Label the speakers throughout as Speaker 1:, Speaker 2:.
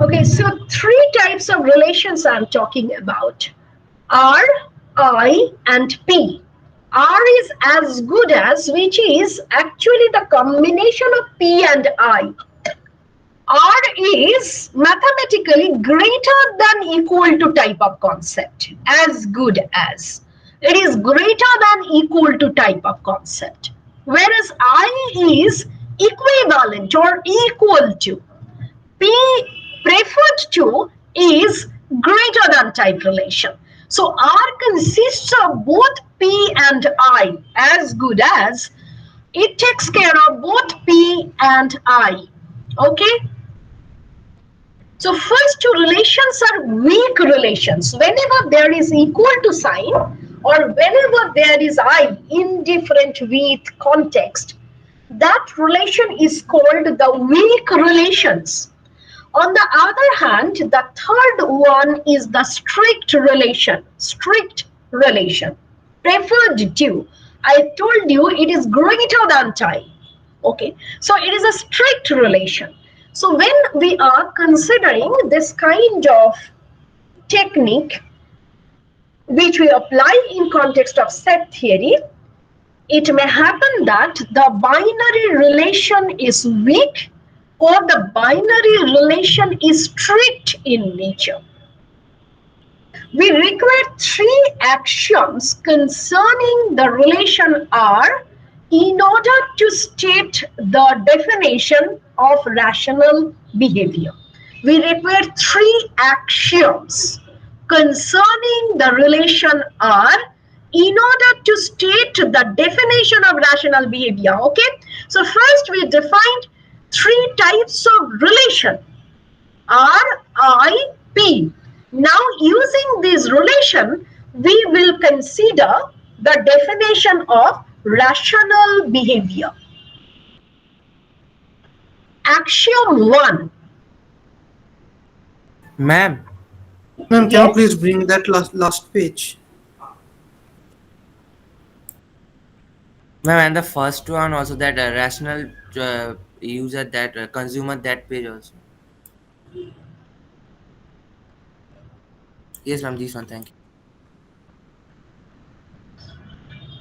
Speaker 1: Okay, so three types of relations I'm talking about: R, I, and P. R is as good as, which is actually the combination of P and I. R is mathematically greater than equal to type of concept, as good as. It is greater than equal to type of concept. Whereas I is equivalent or equal to. P preferred to is greater than type relation. So R consists of both P and I, as good as. It takes care of both P and I. Okay? So first two relations are weak relations. Whenever there is equal to sign or whenever there is I indifferent with context, that relation is called the weak relations. On the other hand, the third one is the strict relation. Strict relation. Preferred to. I told you it is greater than type. Okay, so it is a strict relation. So when we are considering this kind of technique which we apply in context of set theory, it may happen that the binary relation is weak or the binary relation is strict in nature. We require three axioms concerning the relation R in order to state the definition of rational behavior. We require three axioms concerning the relation R in order to state the definition of rational behavior. Okay, so first we defined three types of relation: R, I, P. Now using this relation, we will consider the definition of rational behavior. Axiom 1.
Speaker 2: Ma'am,
Speaker 3: Ma'am, can you
Speaker 1: Yes.
Speaker 3: please bring that last page?
Speaker 2: ma'am, and the first one also, that rational user, that consumer, that page also. Yes, ma'am, this one, thank you.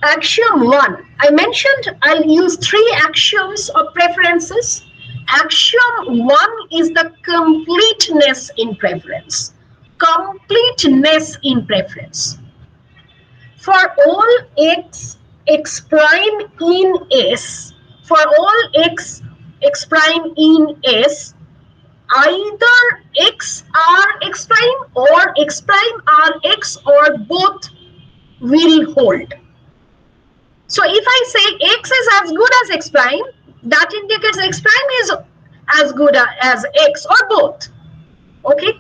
Speaker 1: Axiom 1. I mentioned I'll use three axioms of preferences. Axiom 1 is the completeness in preference. Completeness in preference. For all x prime in S, for all x prime in S, either x r x prime or x prime r x or both will hold. So if I say x is as good as x prime, that indicates x prime is as good as x or both. Okay.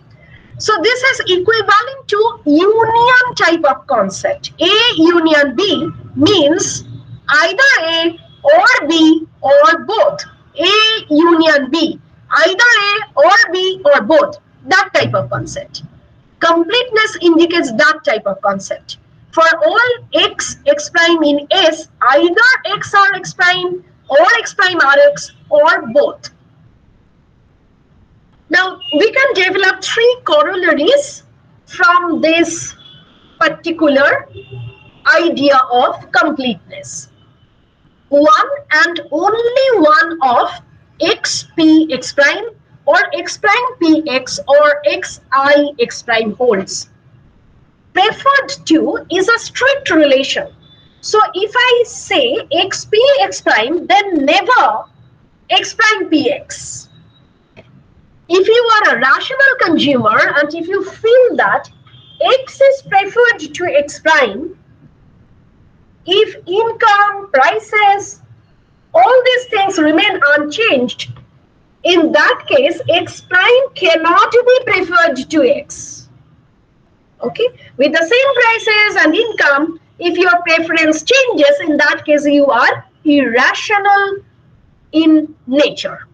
Speaker 1: So this is equivalent to union type of concept. A union B means either A or B or both. A union B, either A or B or both. That type of concept. Completeness indicates that type of concept. For all x prime in S, either x or x prime or x prime rx or both. Now, we can develop three corollaries from this particular idea of completeness. One and only one of x p x prime or x prime p x or x I x prime holds. Preferred to is a strict relation. So if I say x p x prime, then never x prime p x. If you are a rational consumer and if you feel that x is preferred to x prime, if income, prices, all these things remain unchanged, in that case, x prime cannot be preferred to x. Okay, with the same prices and income, if your preference changes, in that case, you are irrational in nature.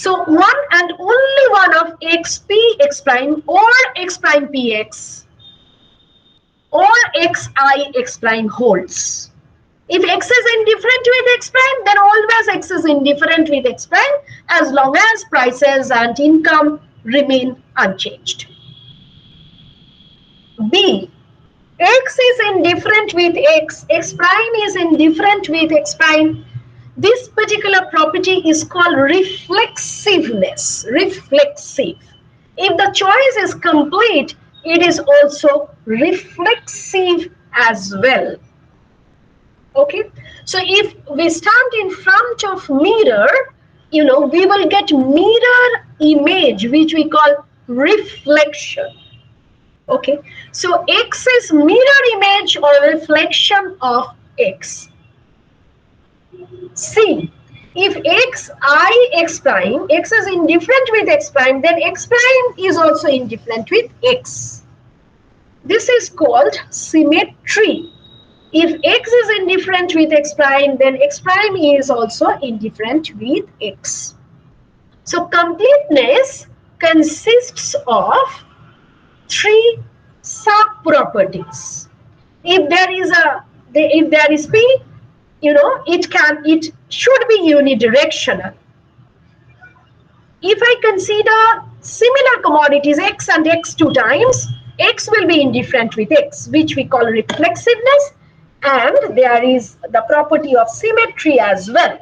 Speaker 1: So one and only one of x p x prime or x prime px or x I x prime holds. If x is indifferent with x prime, then always x is indifferent with x prime as long as prices and income remain unchanged. B. X is indifferent with X, X prime is indifferent with X prime. This particular property is called reflexiveness. Reflexive. If the choice is complete, it is also reflexive as well. Okay, so if we stand in front of mirror, we will get mirror image, which we call reflection. Okay, so X is mirror image or reflection of X. C. If X prime, X is indifferent with X prime, then X prime is also indifferent with X. This is called symmetry. If X is indifferent with X prime, then X prime is also indifferent with X. So completeness consists of three sub-properties. If there is P, it should be unidirectional. If I consider similar commodities X and X two times, X will be indifferent with X, which we call reflexiveness, and there is the property of symmetry as well.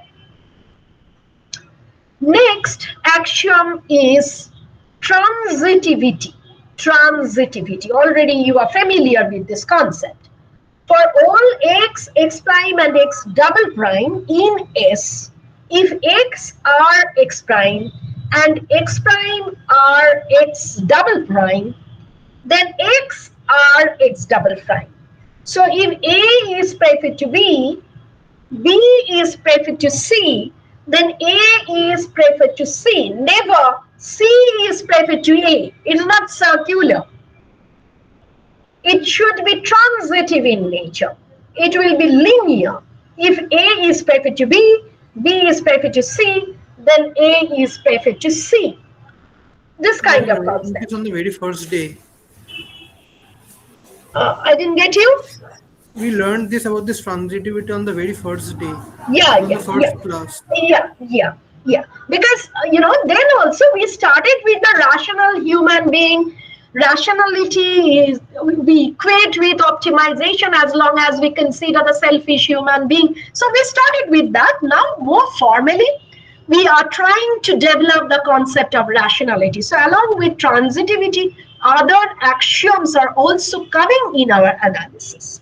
Speaker 1: Next axiom is transitivity. Transitivity. Already you are familiar with this concept. For all X, X prime and X double prime in S, if X are X prime and X prime are X double prime, then X are X double prime. So if A is prefix to B, B is prefix to C, then A is prefix to C. Never C is prefix to A. It is not circular. It should be transitive in nature. It will be linear. If A is prefix to B, B is prefix to C, then A is prefix to C. This
Speaker 3: We
Speaker 1: kind of
Speaker 3: learned
Speaker 1: concept.
Speaker 3: this on the very first day.
Speaker 1: I didn't get you?
Speaker 3: We learned this about this transitivity on the very first day.
Speaker 1: Yeah,
Speaker 3: On the
Speaker 1: yeah, yeah.
Speaker 3: first class.
Speaker 1: Yeah. Because, then also we started with the rational human being. Rationality is, we equate with optimization as long as we consider the selfish human being. So we started with that. Now, more formally, we are trying to develop the concept of rationality. So along with transitivity, other axioms are also coming in our analysis.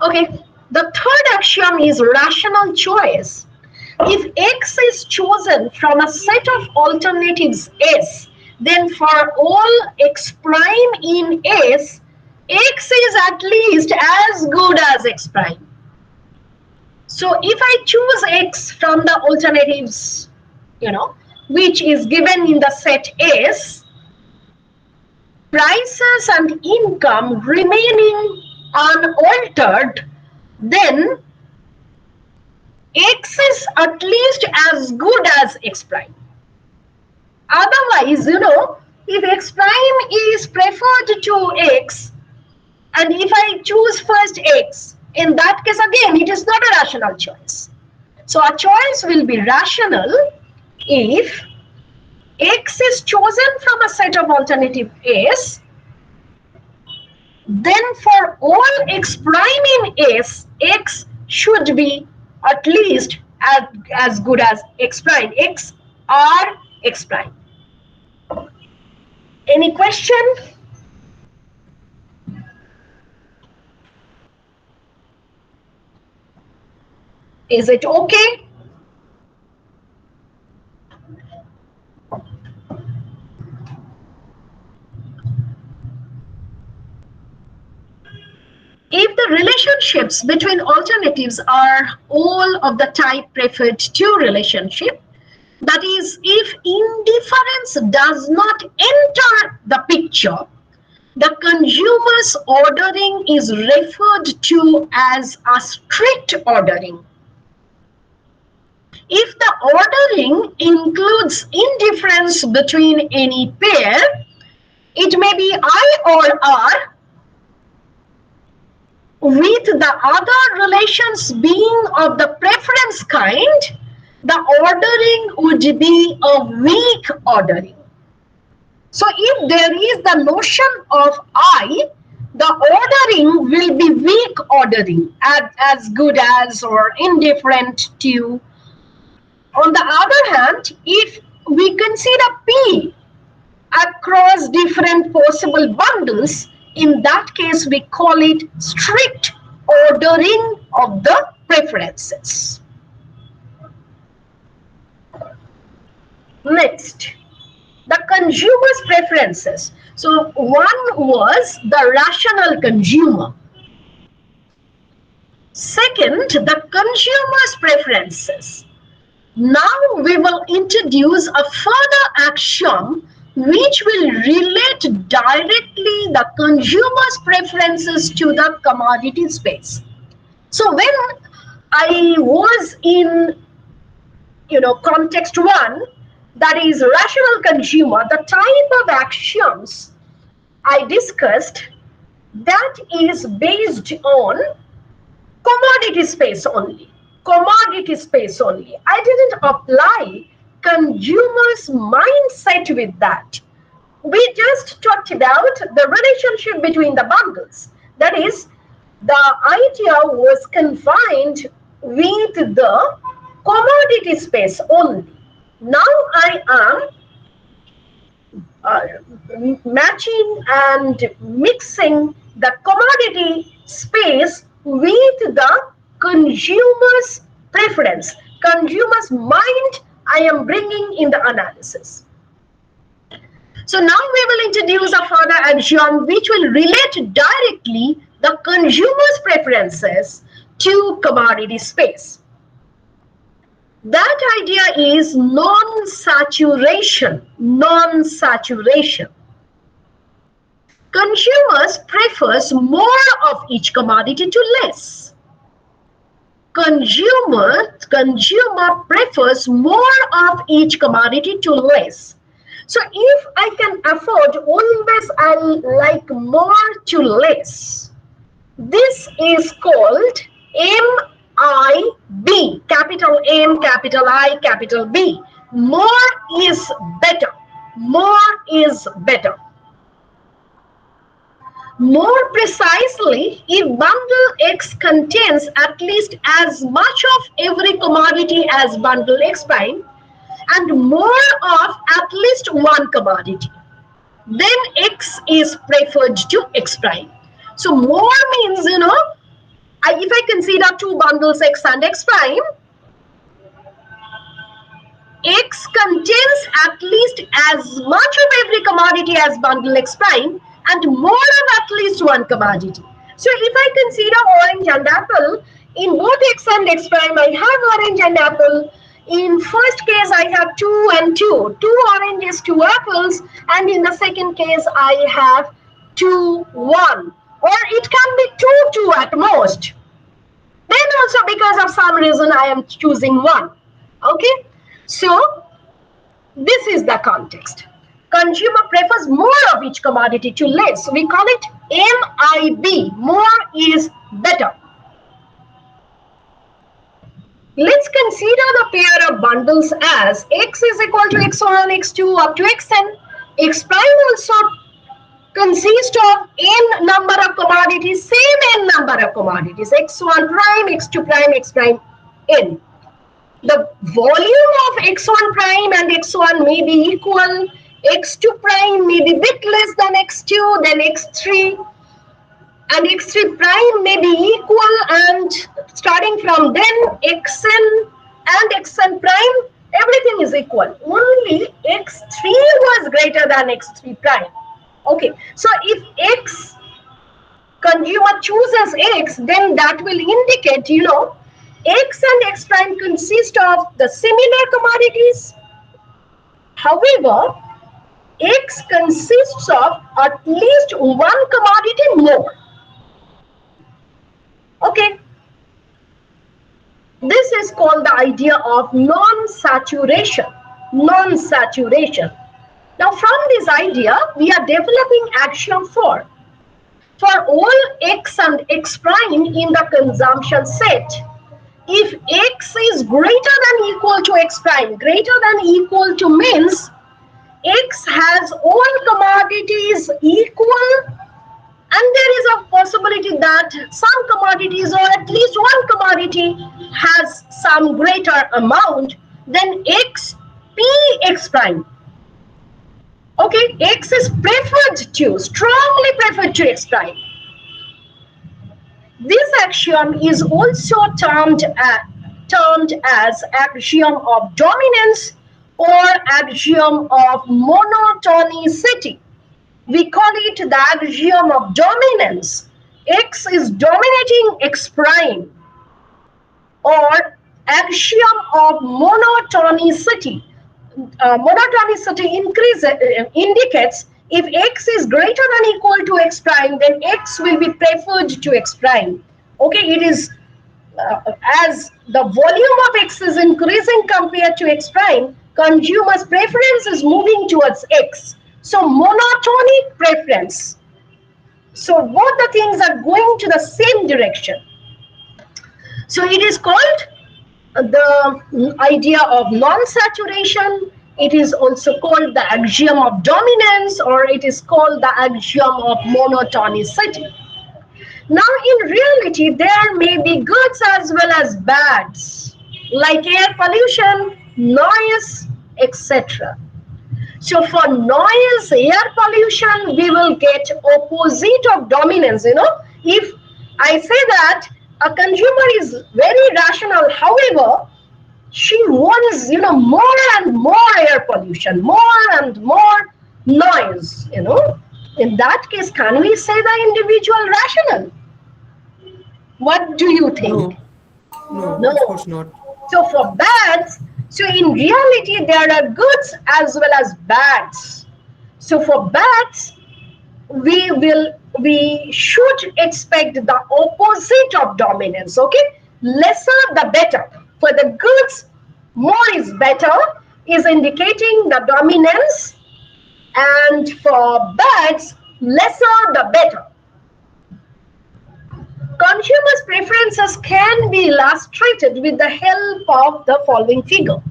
Speaker 1: Okay, the third axiom is rational choice. If X is chosen from a set of alternatives S, then for all X prime in S, X is at least as good as X prime. So if I choose X from the alternatives, which is given in the set S, prices and income remaining unaltered, then X is at least as good as X prime. Otherwise, if X prime is preferred to X, and if I choose first X, in that case again, it is not a rational choice. So a choice will be rational if X is chosen from a set of alternative S, then for all X prime in S, X should be at least as good as X prime. X are X prime. Any question? Is it okay? If the relationships between alternatives are all of the type preferred to relationship, that is, if indifference does not enter the picture, the consumer's ordering is referred to as a strict ordering. If the ordering includes indifference between any pair, it may be I or R, with the other relations being of the preference kind, the ordering would be a weak ordering. So if there is the notion of I, the ordering will be weak ordering, as good as or indifferent to. On the other hand, if we consider P across different possible bundles, in that case we call it strict ordering of the preferences. Next, the consumer's preferences. So one was the rational consumer. Second, the consumer's preferences. Now we will introduce a further axiom which will relate directly the consumer's preferences to the commodity space. So when I was in context one, that is rational consumer, the type of axioms I discussed, that is based on commodity space only. Commodity space only. I didn't apply consumer's mindset with that. We just talked about the relationship between the bundles. That is, the idea was confined with the commodity space only. Now I am matching and mixing the commodity space with the consumer's preference, consumer's mind I am bringing in the analysis. So now we will introduce a further axiom which will relate directly the consumer's preferences to commodity space. That idea is non-saturation. Non-saturation. Consumers prefers more of each commodity to less. Consumer prefers more of each commodity to less. So if I can afford, always I'll like more to less. This is called MIB, capital M, capital I, capital B. More is better. More is better. More precisely, if bundle X contains at least as much of every commodity as bundle X prime and more of at least one commodity, then X is preferred to X prime. So more means, if I consider two bundles X and X prime, X contains at least as much of every commodity as bundle X prime and more of at least one commodity. So if I consider orange and apple, in both X and X prime I have orange and apple. In first case I have 2 and 2. 2 oranges, 2 apples, and in the second case I have 2, 1. Or it can be 2, 2 at most. Then also because of some reason I am choosing 1. Okay? So this is the context. Consumer prefers more of each commodity to less. We call it MIB. More is better. Let's consider the pair of bundles as X is equal to X1, X2 up to Xn. X prime also consists of n number of commodities, same n number of commodities, X1 prime, X2 prime, X prime, n. The volume of X1 prime and X1 may be equal. X2 prime may be a bit less than X2, then X3, and X3 prime may be equal, and starting from then Xn and Xn prime, everything is equal. Only X3 was greater than X3 prime. Okay, so if X consumer chooses X, then that will indicate, X and X prime consist of the similar commodities. However, X consists of at least one commodity more. Okay. This is called the idea of non-saturation. Non-saturation. Now, from this idea, we are developing axiom 4. For all X and X prime in the consumption set, If x is greater than equal to x prime, greater than equal to means x has all commodities equal, and there is a possibility that some commodities or at least one commodity has some greater amount, then x p x prime. Okay, x is preferred to, strongly preferred to x prime. This axiom is also termed as axiom of dominance or axiom of monotonicity. We call it the axiom of dominance. X is dominating x prime, or axiom of monotonicity. Monotonicity indicates if x is greater than equal to x prime, then x will be preferred to x prime. Okay, it is as the volume of x is increasing compared to x prime, consumer's preference is moving towards x. So monotonic preference. So both the things are going to the same direction. So it is called the idea of non-saturation. It is also called the axiom of dominance, or it is called the axiom of monotonicity. Now, in reality, there may be goods as well as bads, like air pollution, noise, etc. So, for noise, air pollution, we will get opposite of dominance. If I say that a consumer is very rational, however, she wants more and more air pollution, more and more noise. In that case, can we say the individual rational? What do you think?
Speaker 3: No, no,
Speaker 1: No.
Speaker 3: of course not.
Speaker 1: So for bads, so in reality there are goods as well as bads. So for bads, we should expect the opposite of dominance. Okay, lesser the better. For the goods, more is better, is indicating the dominance, and for bads, lesser the better. Consumers' preferences can be illustrated with the help of the following figure.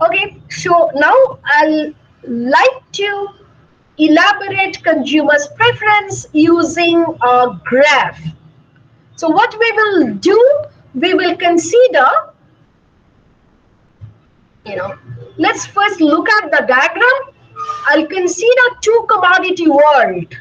Speaker 1: Okay, so now I'll like to elaborate consumers' preference using a graph. So what we will do, we will consider, let's first look at the diagram. I'll consider two commodity world.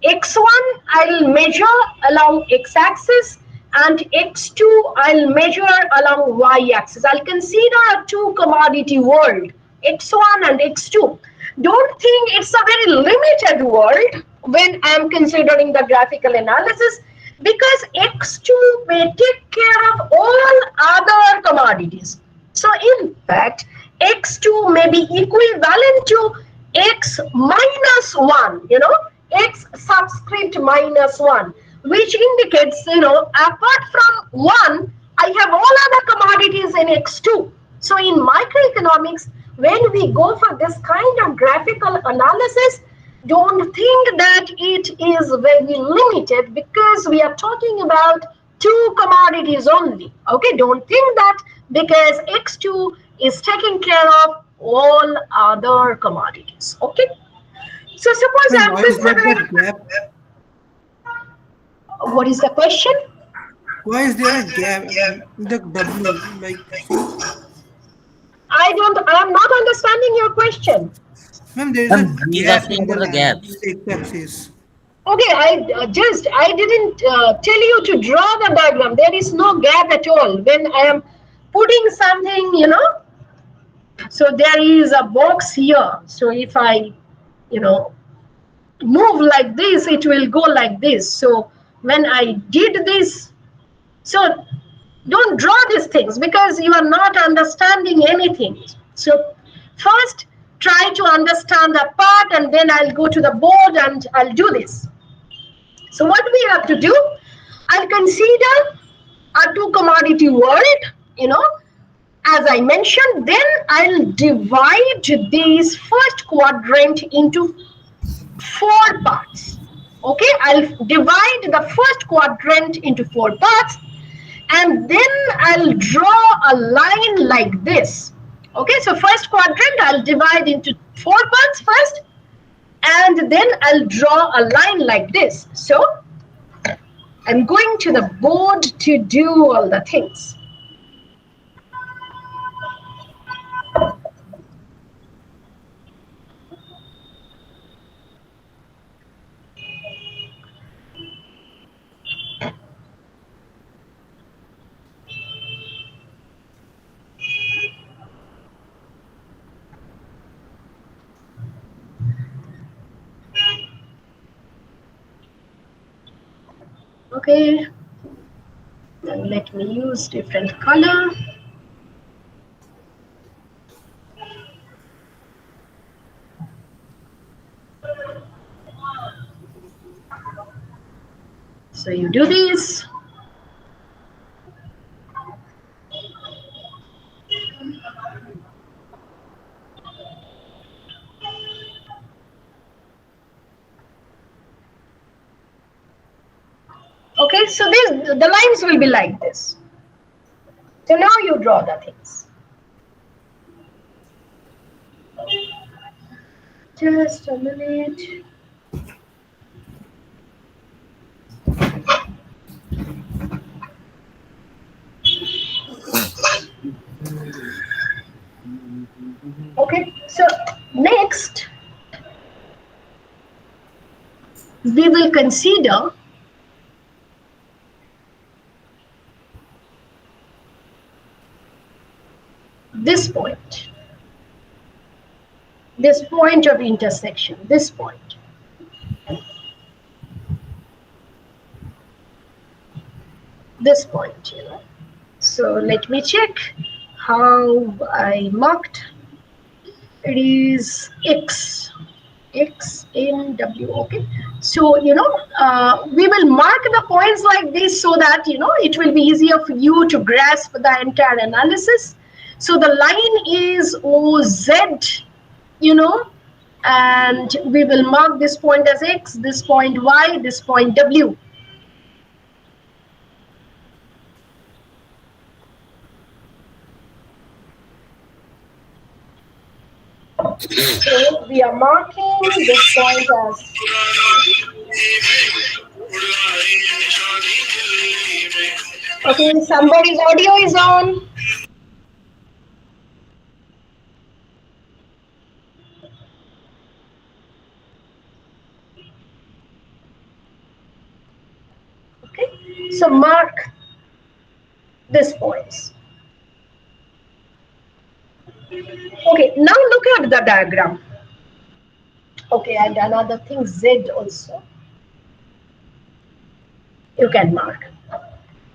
Speaker 1: X1 I'll measure along x-axis, and x2 I'll measure along y-axis. I'll consider a two commodity world, x1 and x2. Don't think it's a very limited world when I'm considering the graphical analysis, because x2 may take care of all other commodities. So in fact, x2 may be equivalent to x minus 1, x subscript minus 1, which indicates, apart from 1, I have all other commodities in x2. So in microeconomics, when we go for this kind of graphical analysis, don't think that it is very limited, because we are talking about two commodities only. Okay, don't think that because x2 is taking care of all other commodities. Okay, so suppose
Speaker 3: And
Speaker 1: I'm
Speaker 3: why is there
Speaker 1: considering.
Speaker 3: that gap?
Speaker 1: What is the question?
Speaker 3: Why is there a gap in the W? Like, see,
Speaker 1: I am not understanding your question.
Speaker 3: ma'am, there is a
Speaker 2: And he's
Speaker 3: gap
Speaker 2: asking
Speaker 3: in the
Speaker 2: about the gaps.
Speaker 3: x-axis.
Speaker 1: Okay, I didn't tell you to draw the diagram. There is no gap at all. When I am putting something, so there is a box here. So if I, you know, move like this, it will go like this. So when I did this, so don't draw these things because you are not understanding anything. So first try to understand the part, and then I'll go to the board and I'll do this. So what we have to do, I'll consider a two commodity world, as I mentioned, then I'll divide this first quadrant into four parts. Okay, I'll divide the first quadrant into four parts, and then I'll draw a line like this. Okay, so first quadrant I'll divide into 4 parts first, and then I'll draw a line like this. So I'm going to the board to do all the things. Okay, then let me use different color. So you do this. Okay, so the lines will be like this. So now you draw the things. Just a minute. Okay, so next we will consider this point of intersection, this point. This point, you know. So let me check how I marked. It is X. X in W. Okay, so we will mark the points like this so that it will be easier for you to grasp the entire analysis. So the line is OZ, and we will mark this point as X, this point Y, this point W. So we are marking this point as. Okay, somebody's audio is on. Okay, so mark this points. Okay, now look at the diagram. Okay, and another thing, Z also you can mark.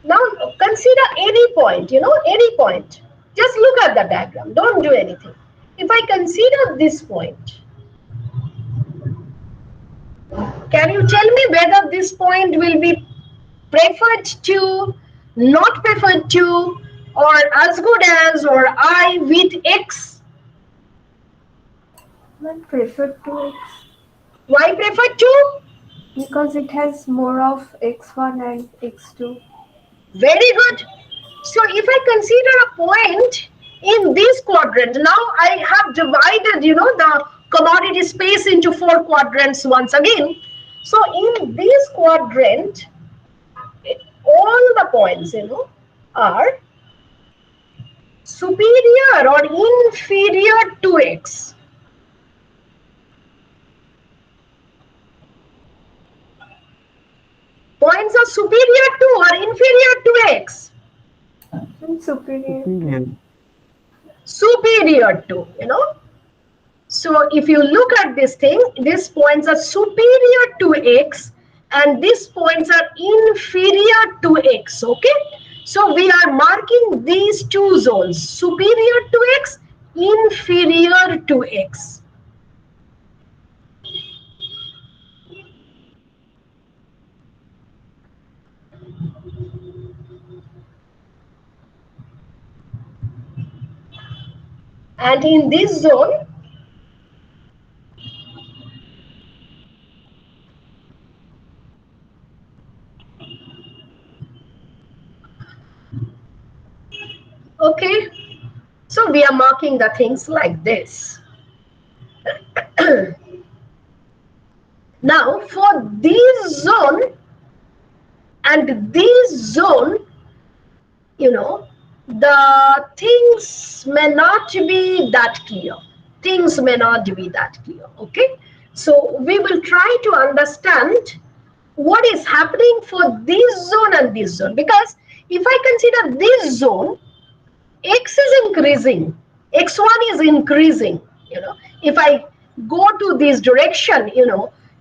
Speaker 1: Now consider any point, any point. Just look at the diagram, don't do anything. If I consider this point, can you tell me whether this point will be preferred to, not preferred to, or as good as, or I with X?
Speaker 4: Not preferred to X.
Speaker 1: Why preferred to?
Speaker 4: Because it has more of X1 and X2.
Speaker 1: Very good. So if I consider a point in this quadrant, now I have divided, the commodity space into 4 quadrants once again. So in this quadrant, all the points, are superior or inferior to X. Points are superior to or inferior to X.
Speaker 4: Superior.
Speaker 1: Superior to, So if you look at this thing, these points are superior to X and these points are inferior to X. Okay, so we are marking these two zones, superior to X, inferior to X. And in this zone, Okay, so we are marking the things like this. Now for this zone and this zone, the things may not be that clear. Things may not be that clear. Okay, so we will try to understand what is happening for this zone and this zone, because if I consider this zone, x is increasing, x1 is increasing. If I go to this direction,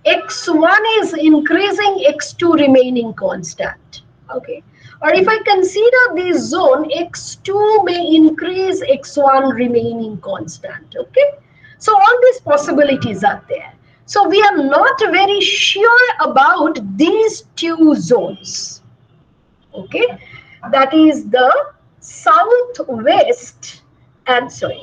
Speaker 1: x1 is increasing, x2 remaining constant. Okay, or if I consider this zone, x2 may increase, x1 remaining constant. Okay, so all these possibilities are there. So we are not very sure about these two zones. Okay, that is the southwest and sorry,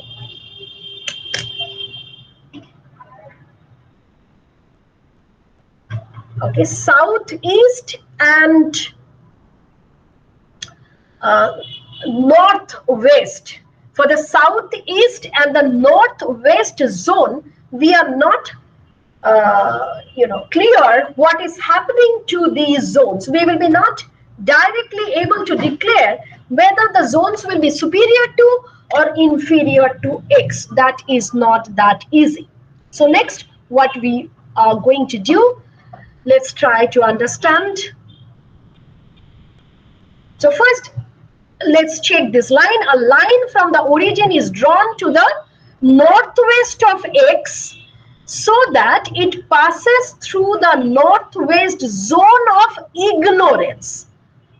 Speaker 1: okay, southeast and uh, northwest. For the southeast and the northwest zone, we are not clear what is happening to these zones. We will be not directly able to declare whether the zones will be superior to or inferior to x. That is not that easy. So next, what we are going to do, let's try to understand. So first, let's check this line. A line from the origin is drawn to the northwest of x so that it passes through the northwest zone of ignorance.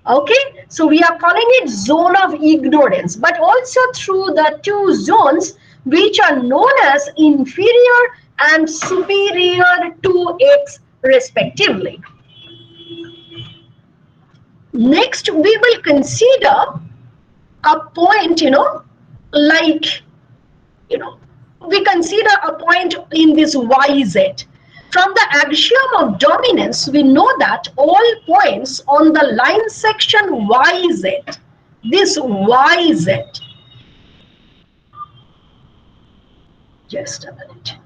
Speaker 1: Okay, so we are calling it zone of ignorance, but also through the two zones which are known as inferior and superior to x respectively. Next, we will consider a point, like, we consider a point in this YZ. From the axiom of dominance, we know that all points on the line section YZ, this YZ, just a minute,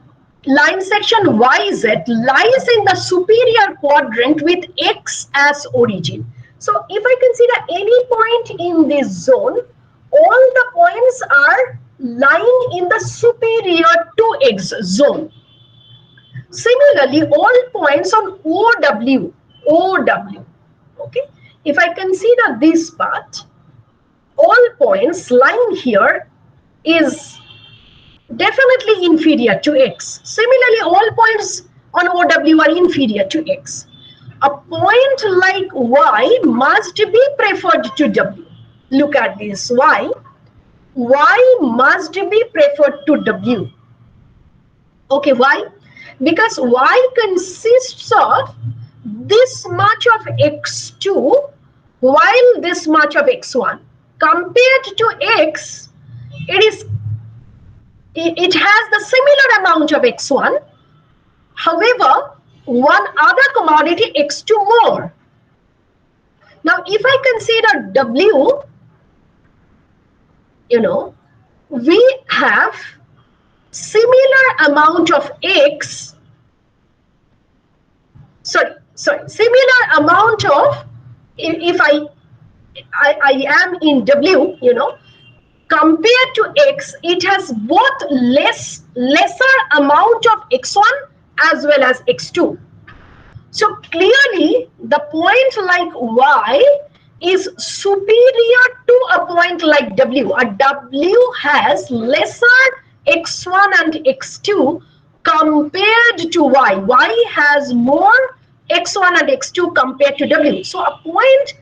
Speaker 1: line section YZ lies in the superior quadrant with X as origin. So if I consider any point in this zone, all the points are lying in the superior to X zone. Similarly, all points on OW, okay, if I consider this part, all points lying here is definitely inferior to x. Similarly, all points on OW are inferior to x. A point like y must be preferred to w. Look at this, y must be preferred to w. Okay, why? Because y consists of this much of x2 while this much of x1. Compared to x, it has the similar amount of x1. However, one other commodity x2 more. Now, if I consider w, we have similar amount of x, similar amount of, if I am in w, compared to x, it has both lesser amount of x1 as well as x2. So clearly, the point like y is superior to a point like w. A w has lesser x1 and x2 compared to y. Y has more x1 and x2 compared to w. So a point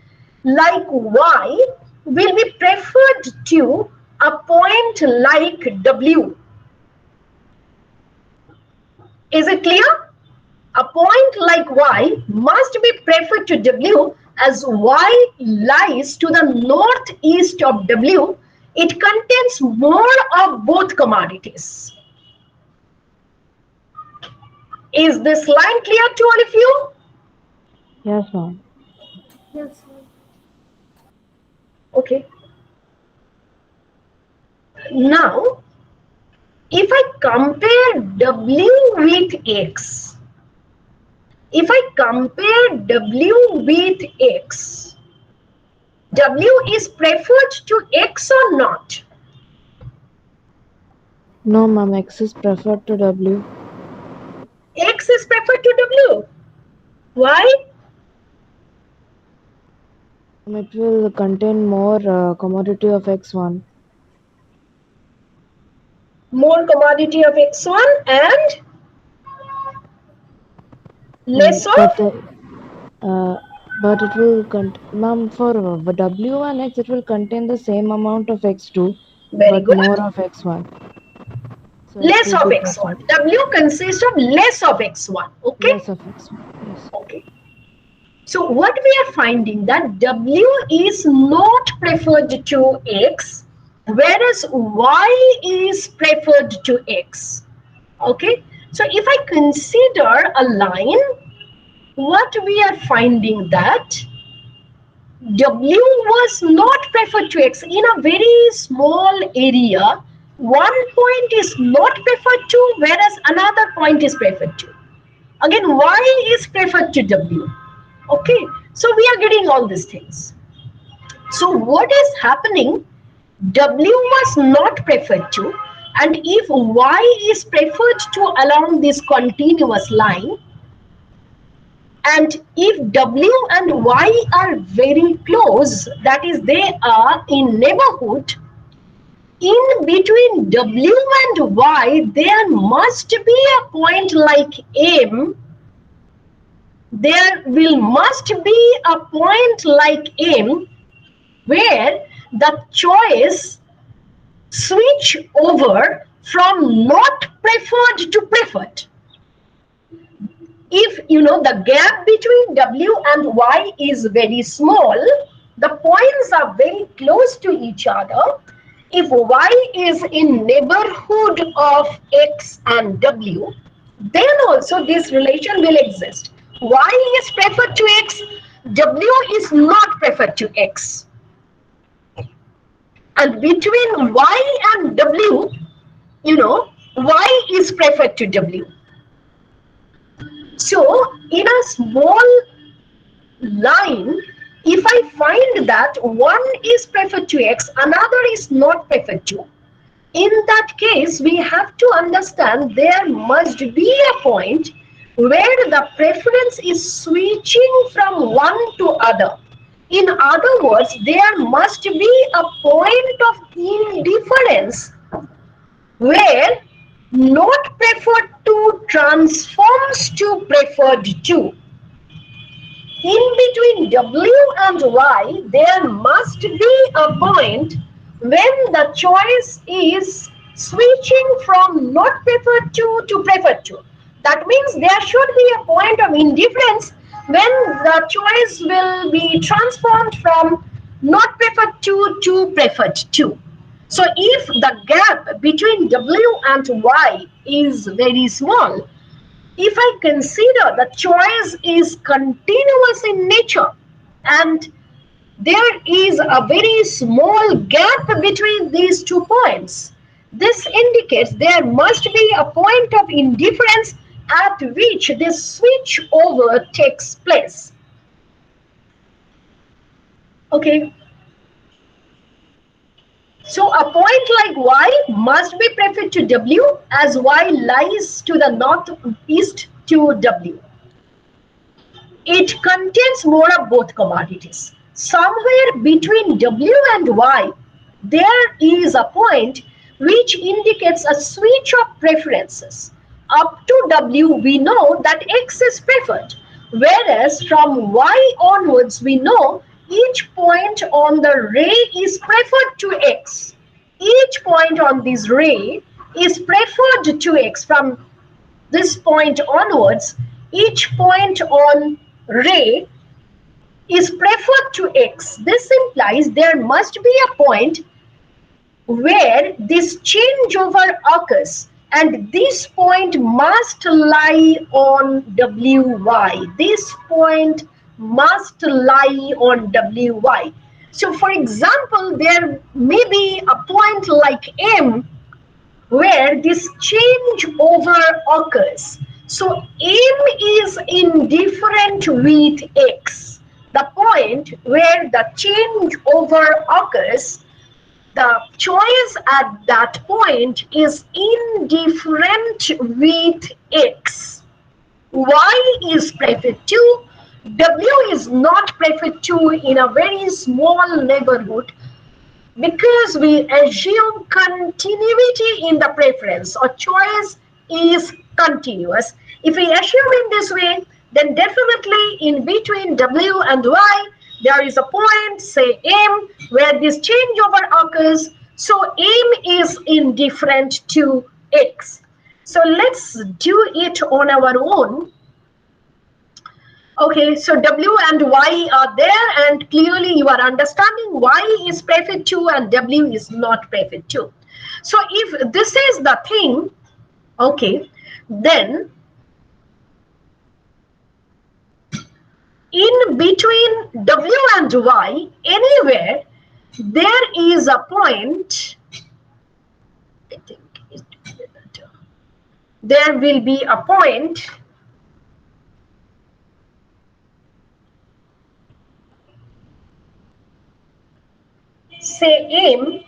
Speaker 1: like y will be preferred to a point like w. Is it clear? A point like y must be preferred to w as y lies to the northeast of w. It contains more of both commodities. Is this line clear to all of you?
Speaker 5: Yes, ma'am.
Speaker 4: Yes, sir.
Speaker 1: Okay. Now, if I compare W with X, if I compare W with X, W is preferred to X or not?
Speaker 5: No, ma'am. X is preferred to W.
Speaker 1: X is preferred to W. Why?
Speaker 5: It will contain more commodity of X1.
Speaker 1: More commodity of X1 and less
Speaker 5: But
Speaker 1: of?
Speaker 5: but it will ma'am, for W and X it will contain the same amount of X2
Speaker 1: Very
Speaker 5: but
Speaker 1: good.
Speaker 5: more of X1. So X
Speaker 1: Less
Speaker 5: will
Speaker 1: of
Speaker 5: be
Speaker 1: X1.
Speaker 5: preferred.
Speaker 1: W consists of less of X1. Okay?
Speaker 5: Less of X1. Yes.
Speaker 1: Okay. So what we are finding that W is not preferred to X, whereas Y is preferred to X. Okay? So if I consider a line, what we are finding that W was not preferred to X in a very small area. One point is not preferred to, whereas another point is preferred to. Again, Y is preferred to W. Okay, so we are getting all these things. So what is happening? W was not preferred to, and if Y is preferred to along this continuous line, and if W and Y are very close, that is, they are in neighborhood, in between W and Y, there must be a point like M. There will must be a point like M where the choice switch over from not preferred to preferred. If the gap between W and Y is very small, the points are very close to each other. If Y is in neighborhood of X and W, then also this relation will exist. Y is preferred to X, W is not preferred to X. And between Y and W, Y is preferred to W. So in a small line, if I find that one is preferred to X, another is not preferred to, in that case, we have to understand there must be a point where the preference is switching from one to other. In other words, there must be a point of indifference where not preferred to transforms to preferred to. In between W and Y, there must be a point when the choice is switching from not preferred to preferred to. That means there should be a point of indifference when the choice will be transformed from not preferred to preferred to. So if the gap between W and Y is very small, if I consider the choice is continuous in nature and there is a very small gap between these 2 points, this indicates there must be a point of indifference at which this switch over takes place. Okay. So a point like Y must be preferred to W as Y lies to the northeast to W. It contains more of both commodities. Somewhere between W and Y, there is a point which indicates a switch of preferences. Up to W, we know that X is preferred, whereas from Y onwards, we know each point on the ray is preferred to X. Each point on this ray is preferred to X. From this point onwards, each point on ray is preferred to X. This implies there must be a point where this changeover occurs, and this point must lie on WY. This point must lie on WY. So for example, there may be a point like M where this changeover occurs. So M is indifferent with X. The point where the changeover occurs, the choice at that point is indifferent with X. Y is prefect to, W is not prefect to in a very small neighborhood because we assume continuity in the preference or choice is continuous. If we assume in this way, then definitely in between W and Y, there is a point, say M, where this changeover occurs. So M is indifferent to X. So let's do it on our own. Okay, so W and Y are there, and clearly you are understanding Y is prefect to and W is not prefect to. So if this is the thing, okay, then in between W and Y, anywhere, there is a point, I think it will be better. There will be a point, say M,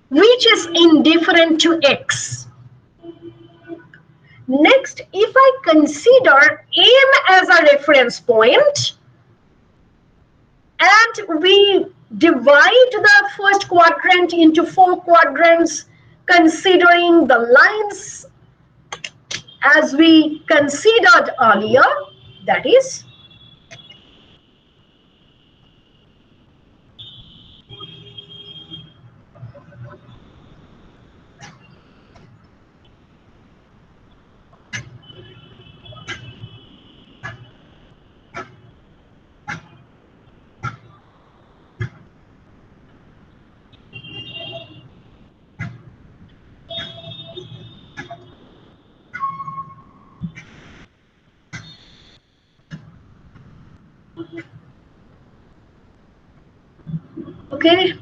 Speaker 1: which is indifferent to X. Next, if I consider M as a reference point, and we divide the first quadrant into 4 quadrants, considering the lines as we considered earlier, that is, okay,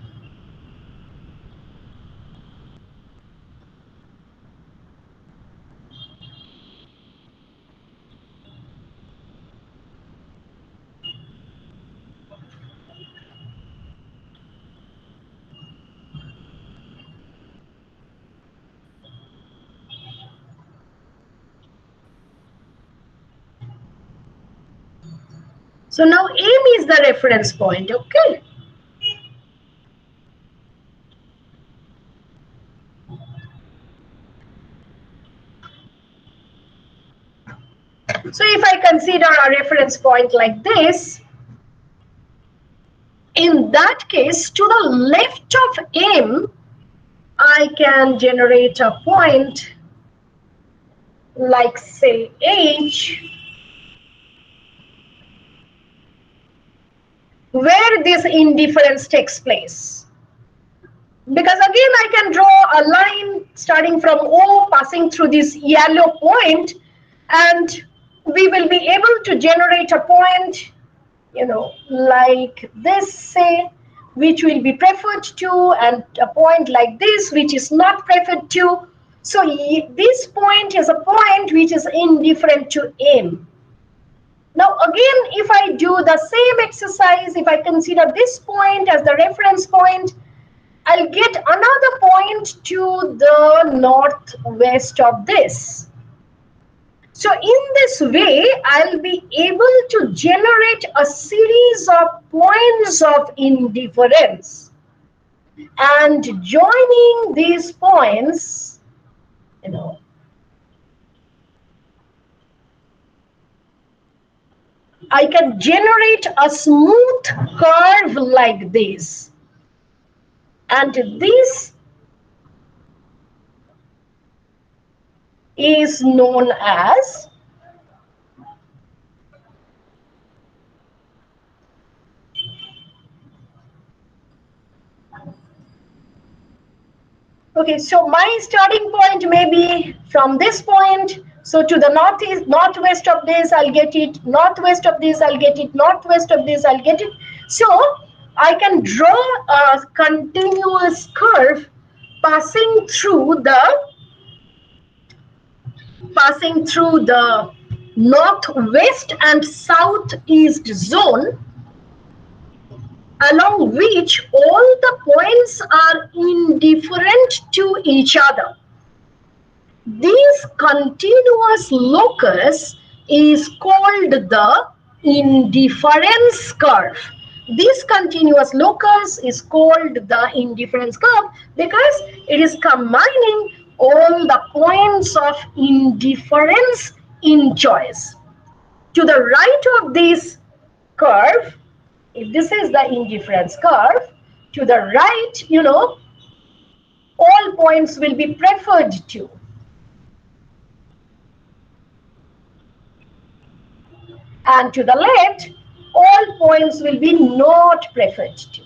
Speaker 1: so now M is the reference point, okay. So if I consider a reference point like this, in that case, to the left of M, I can generate a point like say H, where this indifference takes place. Because again, I can draw a line starting from O, passing through this yellow point, and we will be able to generate a point, like this, say, which will be preferred to, and a point like this, which is not preferred to. So this point is a point which is indifferent to M. Now again, if I do the same exercise, if I consider this point as the reference point, I'll get another point to the northwest of this. So in this way, I'll be able to generate a series of points of indifference. And joining these points, I can generate a smooth curve like this. And this is known as okay, so my starting point may be from this point, So to the northeast, northwest of this, I'll get it. Northwest of this, I'll get it. Northwest of this, I'll get it. So I can draw a continuous curve passing through the northwest and southeast zone, along which all the points are indifferent to each other. This continuous locus is called the indifference curve. This continuous locus is called the indifference curve because it is combining all the points of indifference in choice. To the right of this curve, if this is the indifference curve, to the right, all points will be preferred to. And to the left, all points will be not preferred to.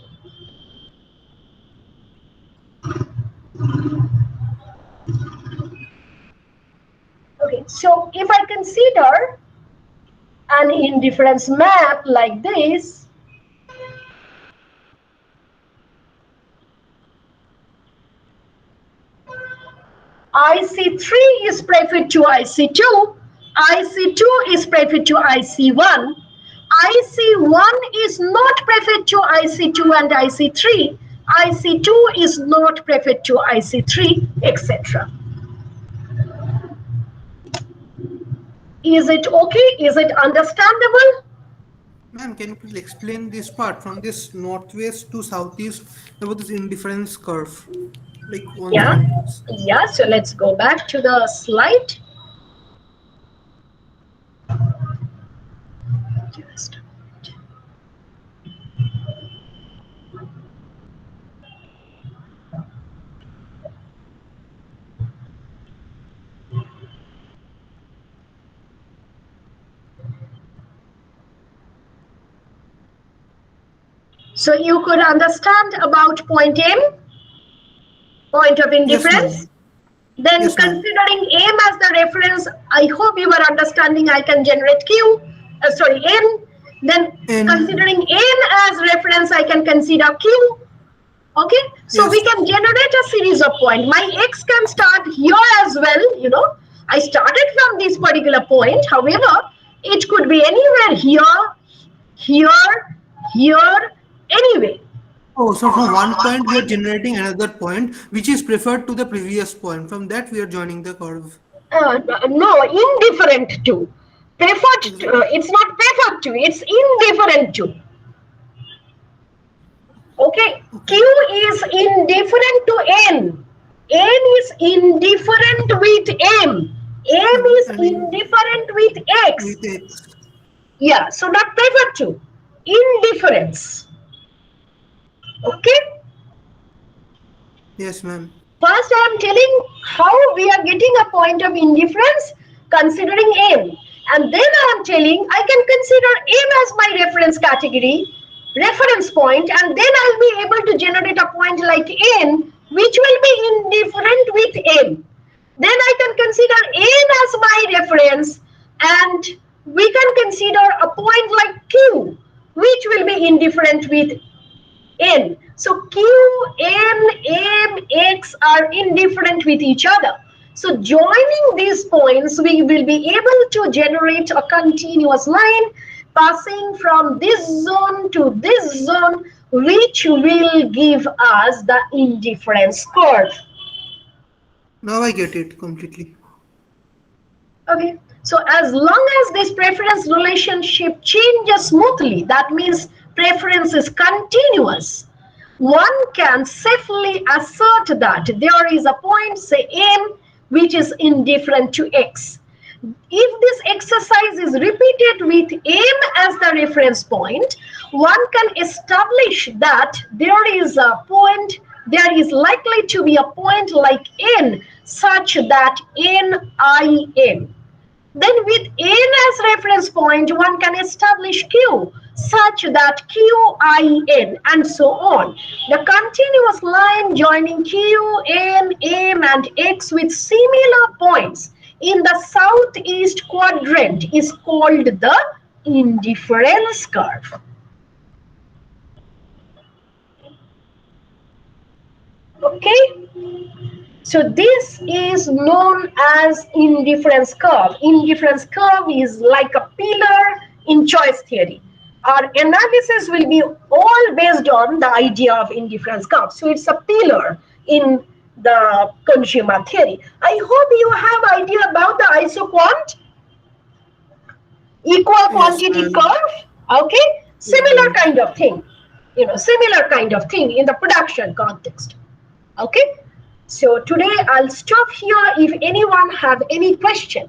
Speaker 1: Okay, so if I consider an indifference map like this, IC3 is preferred to IC2, IC2 is preferred to IC1, IC1 is not preferred to IC2 and IC3, IC2 is not preferred to IC3, etc. Is it okay? Is it understandable?
Speaker 3: Ma'am, can you please explain this part from this northwest to southeast about this indifference curve? Like once
Speaker 1: Yeah,
Speaker 3: again, please.
Speaker 1: yeah. So let's go back to the slide. Just a minute. So you could understand about point M, point of
Speaker 3: Yes,
Speaker 1: indifference.
Speaker 3: ma'am.
Speaker 1: Then
Speaker 3: Yes, ma'am.
Speaker 1: considering M as the reference, I hope you are understanding I can generate Q, N. Then
Speaker 3: And
Speaker 1: considering N as reference, I can consider Q. Okay, so
Speaker 3: yes,
Speaker 1: we can generate a series of points. My X can start here as well, I started from this particular point. However, it could be anywhere here, anyway.
Speaker 3: oh, so from one point we are generating another point which is preferred to the previous point. From that we are joining the curve.
Speaker 1: No, indifferent to. Preferred to,
Speaker 3: Exactly.
Speaker 1: it's not preferred to, it's indifferent to. Okay, Q
Speaker 3: Okay.
Speaker 1: is indifferent to N. N is indifferent with M. M is
Speaker 3: And
Speaker 1: indifferent with X.
Speaker 3: with X.
Speaker 1: Yeah, so not preferred to. Indifference. Okay.
Speaker 3: Yes, ma'am.
Speaker 1: First, I am telling how we are getting a point of indifference considering M. And then I am telling I can consider M as my reference category, reference point, and then I'll be able to generate a point like N, which will be indifferent with M. Then I can consider N as my reference, and we can consider a point like Q, which will be indifferent with N. So Q, N, M, X are indifferent with each other. So joining these points, we will be able to generate a continuous line passing from this zone to this zone, which will give us the indifference curve.
Speaker 3: Now I get it completely.
Speaker 1: Okay, so as long as this preference relationship changes smoothly, that means preference is continuous, one can safely assert that there is a point, say M, which is indifferent to X. If this exercise is repeated with M as the reference point, one can establish that there is likely to be a point like N such that NIN. Then with N as reference point, one can establish Q such that QIN and so on. The continuous line joining Q, N, M and X with similar points in the southeast quadrant is called the indifference curve. Okay, so this is known as indifference curve. Indifference curve is like a pillar in choice theory. Our analysis will be all based on the idea of indifference curve. So it's a pillar in the consumer theory. I hope you have idea about the isoquant equal
Speaker 3: Yes,
Speaker 1: quantity
Speaker 3: ma'am.
Speaker 1: curve. Okay,
Speaker 3: Yes,
Speaker 1: similar
Speaker 3: ma'am.
Speaker 1: kind of thing. Similar kind of thing in the production context. Okay, so today I'll stop here. If anyone have any question.